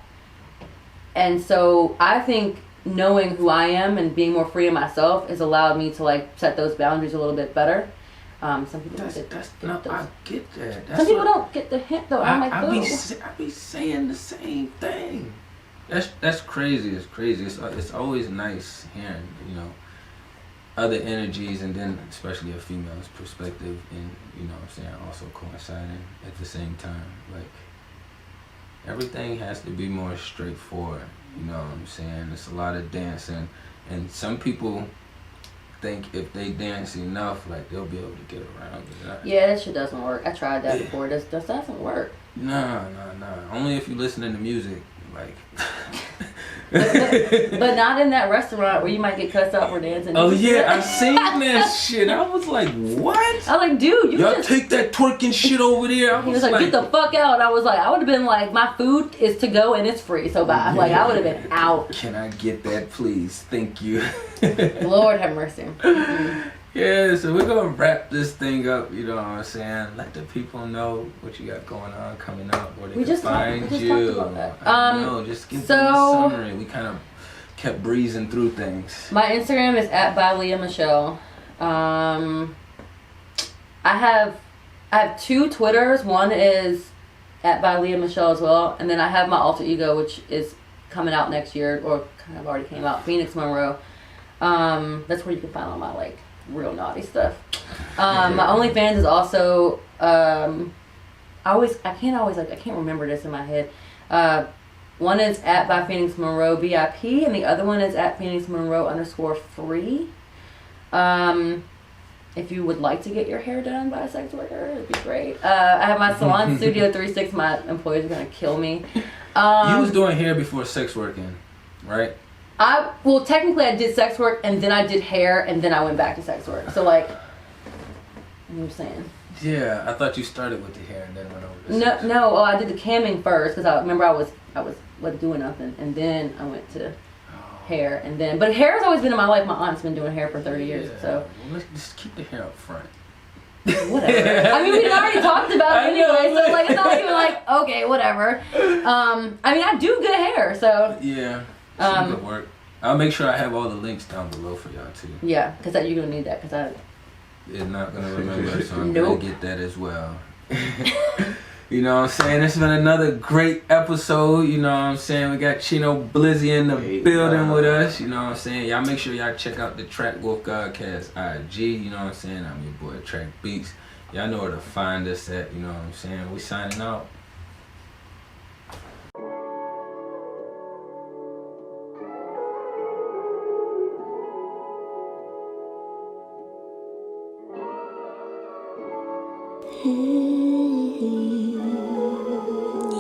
And so I think knowing who I am and being more free in myself has allowed me to like set those boundaries a little bit better. Some people don't get those. I get that. Some people don't get the hint though. I be saying the same thing. That's crazy. It's crazy. It's always nice hearing, other energies, and then especially a female's perspective, and what I'm saying, also coinciding at the same time. Like, everything has to be more straightforward. You know what I'm saying? It's a lot of dancing, and some people think if they dance enough, like they'll be able to get around it. Yeah, that shit doesn't work. I tried that before. That doesn't work. Nah. Only if you're listening to music, like. but not in that restaurant where you might get cussed out for dancing. Oh yeah, I seen that shit. I was like, what? I was like, dude, y'all take that twerking shit over there. He was like, get the fuck out. I was like, I would have been like, my food is to go and it's free, so bye. Like, I would have been out. Can I get that, please? Thank you. Lord have mercy. Mm-hmm. Yeah, so we're gonna wrap this thing up. You know what I'm saying? Let the people know what you got going on coming up, where they can find you. Talked about that. No, just give them a summary. We kind of kept breezing through things. My Instagram is @Leah Michelle. I have 2 Twitters. One is @Leah Michelle as well, and then I have my alter ego, which is coming out next year, or kind of already came out. Phoenix Monroe. That's where you can find all my like real naughty stuff. My OnlyFans is also I can't remember this in my head. One is by Phoenix Monroe VIP, and the other one is Phoenix Monroe _free. If you would like to get your hair done by a sex worker, it'd be great. I have my salon Studio 36. My employees are gonna kill me. You was doing hair before sex working, right? Well, technically I did sex work and then I did hair and then I went back to sex work. So like, you know what I'm saying? Yeah, I thought you started with the hair and then went over to sex. No. Oh, I did the camming first because I remember I wasn't doing nothing, and then I went to hair, and then but hair has always been in my life. My aunt's been doing hair for 30 years, so well, let's just keep the hair up front. whatever. I mean, we already talked about it anyway, so like it's not even like okay, whatever. I mean, I do good hair, so yeah, good work. I'll make sure I have all the links down below for y'all too. Yeah, because you're gonna need that because I. It's not gonna remember, so I'm Nope. gonna get that as well. You know what I'm saying? It's been another great episode. You know what I'm saying? We got Cheno Bliss in the building with us. You know what I'm saying? Y'all make sure y'all check out the TrakWolf Godcast IG. You know what I'm saying? I'm your boy TrakBeatz. Y'all know where to find us at. You know what I'm saying? We signing out.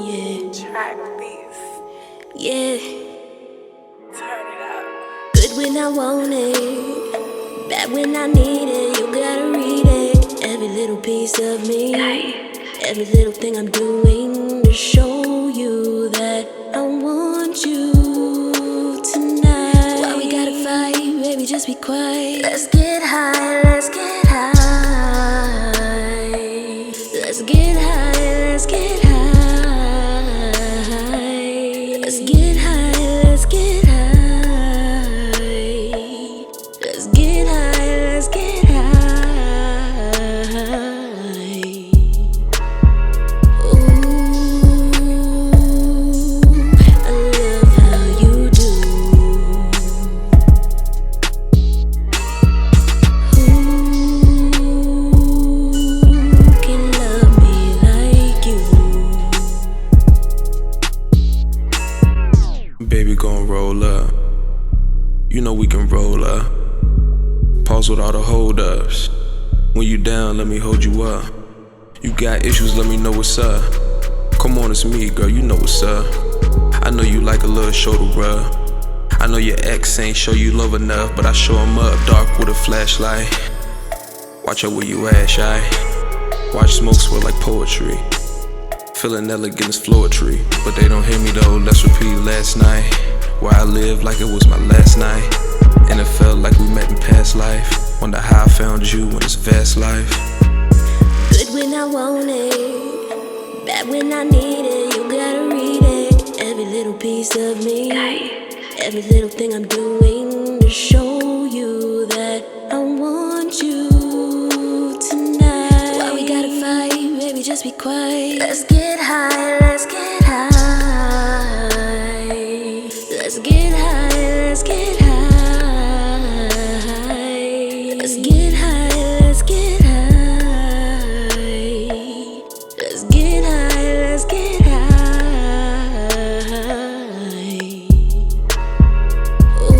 Yeah. TrakBeatz. Yeah. Turn it up. Good when I want it, bad when I need it. You gotta read it. Every little piece of me, every little thing I'm doing to show you that I want you tonight. Why we gotta fight, baby? Just be quiet. Let's get high. Let's get high. Let's get high. Let's get high. Let's get high. Let's get high. Let's get high. Let's get high. Ooh, I love how you do. Who can love me like you? Baby gon' roll up. You know we can roll up. Pause with all the hold-ups. When you down, let me hold you up. You got issues, let me know what's up. Come on, it's me, girl, you know what's up. I know you like a little shoulder rub. I know your ex ain't show you love enough, but I show him up dark with a flashlight. Watch out where you at, shy. Watch smoke swirl like poetry. Feeling elegant as floetry, but they don't hear me though. Let's repeat last night, where I lived like it was my last night, and it felt like we met in past life. Wonder how I found you in this vast life. Good when I want it, bad when I need it. You gotta read it. Every little piece of me, every little thing I'm doing to show you that I want you tonight. Why we gotta fight, baby? Just be quiet. Let's get high. Let's get high. Let's get high. Let's get high. Let's get high. Let's get high. Let's get high. Let's get high. Ooh,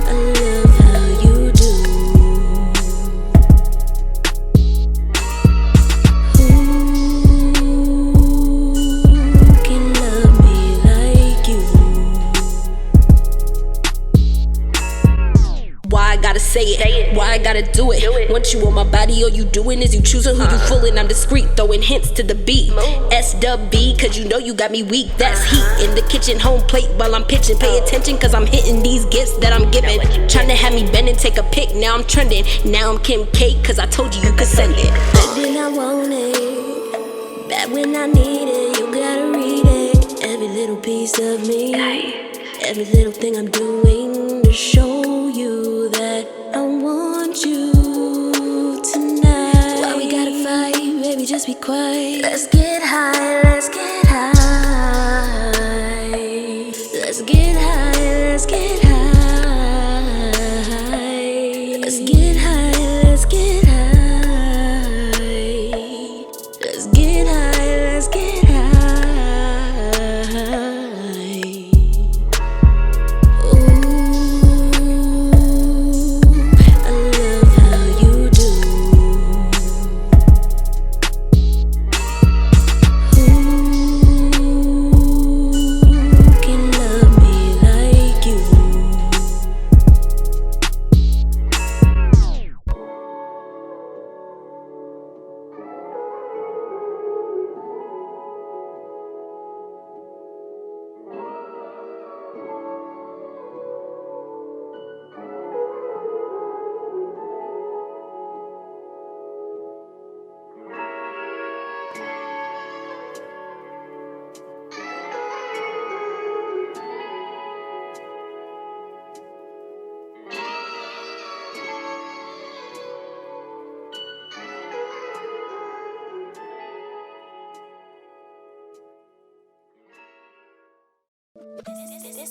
I love how you do. Who can love me like you? Why I gotta say it? Why I gotta do it? Once you on my body, all you doing is you choosing who you fooling. I'm discreet, throwing hints to the beat. SWB, cause you know you got me weak. That's heat in the kitchen, home plate while I'm pitching. Pay attention, cause I'm hitting these gifts that I'm giving. Trying to have me bend and take a pic, now I'm trending. Now I'm Kim K, cause I told you you could send it. Good when I want it, bad when I need it. You gotta read it. Every little piece of me, every little thing I'm doing to show you that I want you tonight. Why we gotta fight, baby? Just be quiet. Let's get high. Let's get high. Let's get high. Let's get high. Let's get high. Let's get high. Let's get high. Let's get high. Ooh, I love how you do. Who can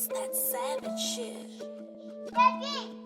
It's that savage shit. Daddy!